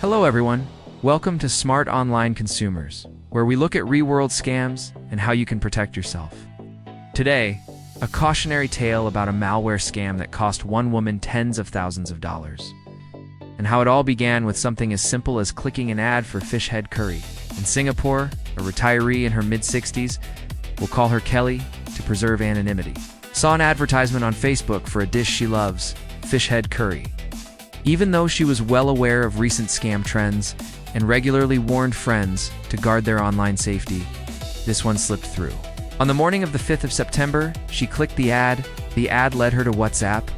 Hello everyone, welcome to Smart Online Consumers, where we look at real-world scams and how you can protect yourself. Today, a cautionary tale about a malware scam that cost one woman tens of thousands of dollars, and how it all began with something as simple as clicking an ad for Phish head curry. In Singapore, a retiree in her mid-60s, we'll call her Kelly to preserve anonymity, saw an advertisement on Facebook for a dish she loves, Phish head curry. Even though she was well aware of recent scam trends and regularly warned friends to guard their online safety, this one slipped through. On the morning of the 5th of September, she clicked the ad. The ad led her to WhatsApp,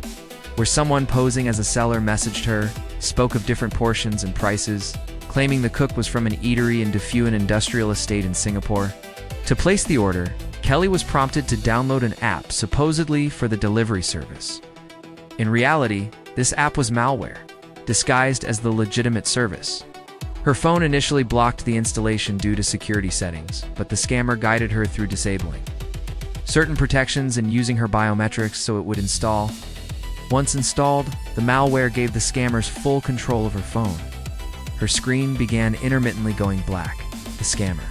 where someone posing as a seller messaged her, spoke of different portions and prices, claiming the cook was from an eatery in an industrial estate in Singapore. To place the order, Kelly was prompted to download an app supposedly for the delivery service. In reality, this app was malware, disguised as the legitimate service. Her phone initially blocked the installation due to security settings, but the scammer guided her through disabling certain protections and using her biometrics so it would install. Once installed, the malware gave the scammers full control of her phone. Her screen began intermittently going black. The scammer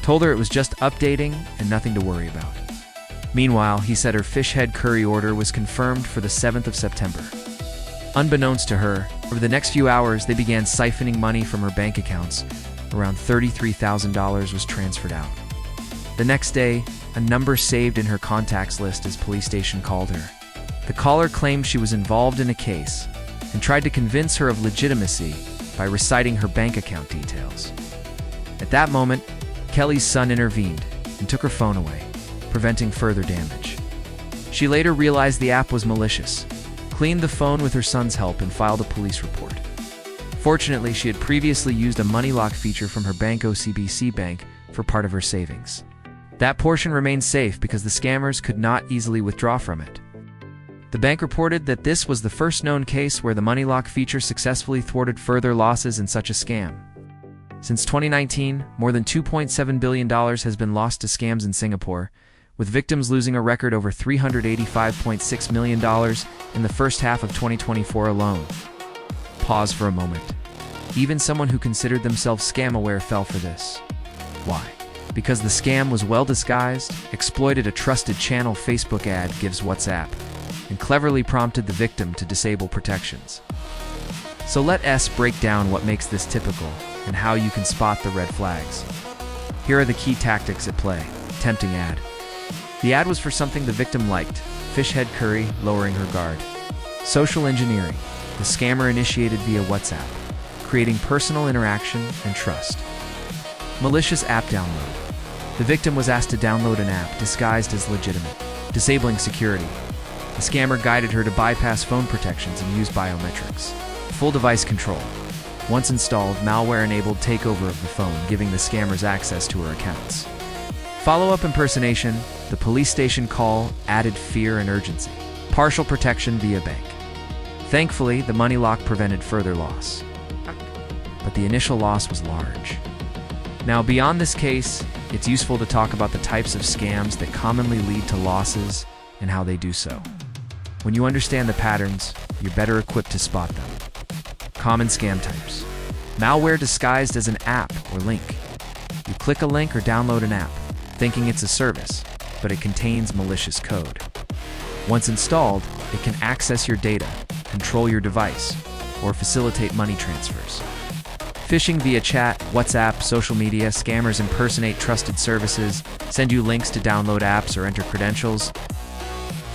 told her it was just updating and nothing to worry about. Meanwhile, he said her Phish head curry order was confirmed for the 7th of September. Unbeknownst to her, over the next few hours, they began siphoning money from her bank accounts. Around $33,000 was transferred out. The next day, a number saved in her contacts list as police station called her. The caller claimed she was involved in a case and tried to convince her of legitimacy by reciting her bank account details. At that moment, Kelly's son intervened and took her phone away, preventing further damage. She later realized the app was malicious, cleaned the phone with her son's help, and filed a police report. Fortunately, she had previously used a money lock feature from her bank OCBC bank for part of her savings. That portion remained safe because the scammers could not easily withdraw from it. The bank reported that this was the first known case where the money lock feature successfully thwarted further losses in such a scam. Since 2019, more than $2.7 billion has been lost to scams in Singapore, with victims losing a record over $385.6 million in the first half of 2024 alone. Pause for a moment. Even someone who considered themselves scam-aware fell for this. Why? Because the scam was well disguised, exploited a trusted channel Facebook ad gives WhatsApp, and cleverly prompted the victim to disable protections. So let us break down what makes this typical and how you can spot the red flags. Here are the key tactics at play. Tempting ad. The ad was for something the victim liked, Phish head curry, lowering her guard. Social engineering. The scammer initiated via WhatsApp, creating personal interaction and trust. Malicious app download. The victim was asked to download an app disguised as legitimate, disabling security. The scammer guided her to bypass phone protections and use biometrics. Full device control. Once installed, malware-enabled takeover of the phone, giving the scammers access to her accounts. Follow-up impersonation. The police station call added fear and urgency. Partial protection via bank. Thankfully, the money lock prevented further loss, but the initial loss was large. Now, beyond this case, it's useful to talk about the types of scams that commonly lead to losses and how they do so. When you understand the patterns, you're better equipped to spot them. Common scam types. Malware disguised as an app or link. You click a link or download an app, thinking it's a service, but it contains malicious code. Once installed, it can access your data, control your device, or facilitate money transfers. Phishing via chat, WhatsApp, social media. Scammers impersonate trusted services, send you links to download apps or enter credentials.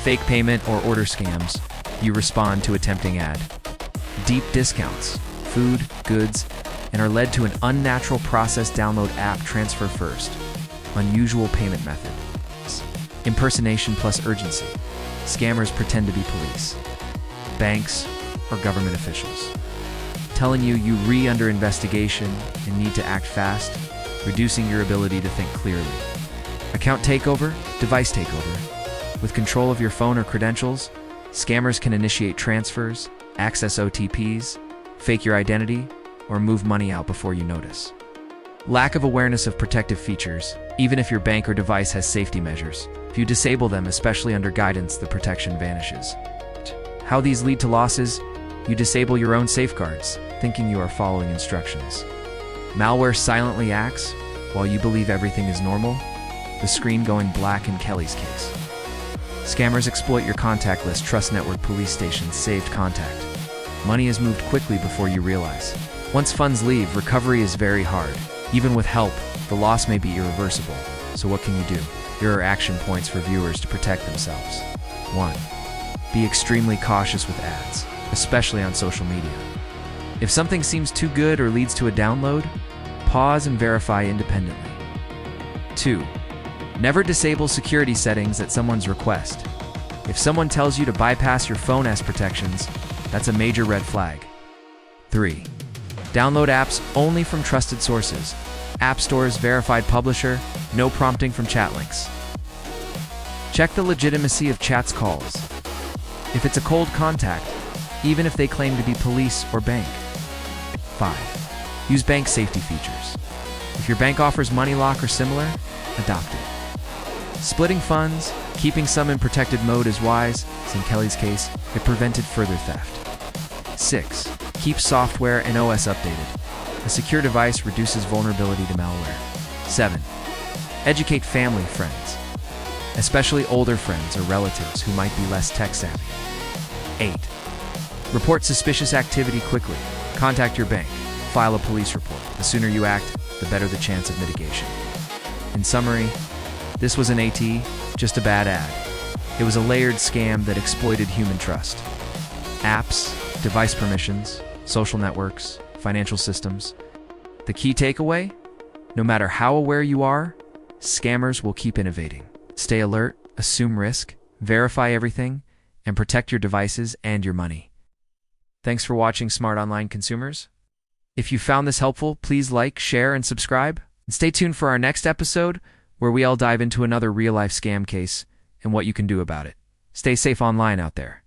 Fake payment or order scams. You respond to a tempting ad. Deep discounts, food, goods, and are led to an unnatural process. Download app, transfer first. Unusual payment method. Impersonation plus urgency. Scammers pretend to be police, banks, or government officials, telling you under investigation and need to act fast, reducing your ability to think clearly. Account takeover, device takeover. With control of your phone or credentials, scammers can initiate transfers, access OTPs, fake your identity, or move money out before you notice. Lack of awareness of protective features. Even if your bank or device has safety measures, if you disable them, especially under guidance, the protection vanishes. How these lead to losses? You disable your own safeguards. thinking you are following instructions. Malware silently acts while you believe everything is normal, the screen going black in Kelly's case. Scammers exploit your contact list. Trust network police stations saved contact. Money is moved quickly before you realize. Once funds leave, recovery is very hard. Even with help, the loss may be irreversible. So what can you do? Here are action points for viewers to protect themselves. 1. Be extremely cautious with ads, especially on social media. If something seems too good or leads to a download, pause and verify independently. 2. Never disable security settings at someone's request. If someone tells you to bypass your phone as protections, that's a major red flag. 3. Download apps only from trusted sources. App Store's verified publisher, no prompting from chat links. Check the legitimacy of chat's calls. If it's a cold contact, even if they claim to be police or bank. 5. Use bank safety features. If your bank offers money lock or similar, adopt it. Splitting funds, keeping some in protected mode is wise, as in Kelly's case, it prevented further theft. 6. Keep software and OS updated. A secure device reduces vulnerability to malware. 7. Educate family, friends, especially older friends or relatives who might be less tech-savvy. 8. Report suspicious activity quickly. Contact your bank. File a police report. The sooner you act, the better the chance of mitigation. In summary, this was an AT, just a bad ad. It was a layered scam that exploited human trust. Apps, device permissions, social networks, financial systems. The key takeaway? No matter how aware you are, scammers will keep innovating. Stay alert, assume risk, verify everything, and protect your devices and your money. Thanks for watching, Smart Online Consumers. If you found this helpful, please like, share, and subscribe. And stay tuned for our next episode, where we all dive into another real-life scam case and what you can do about it. Stay safe online out there.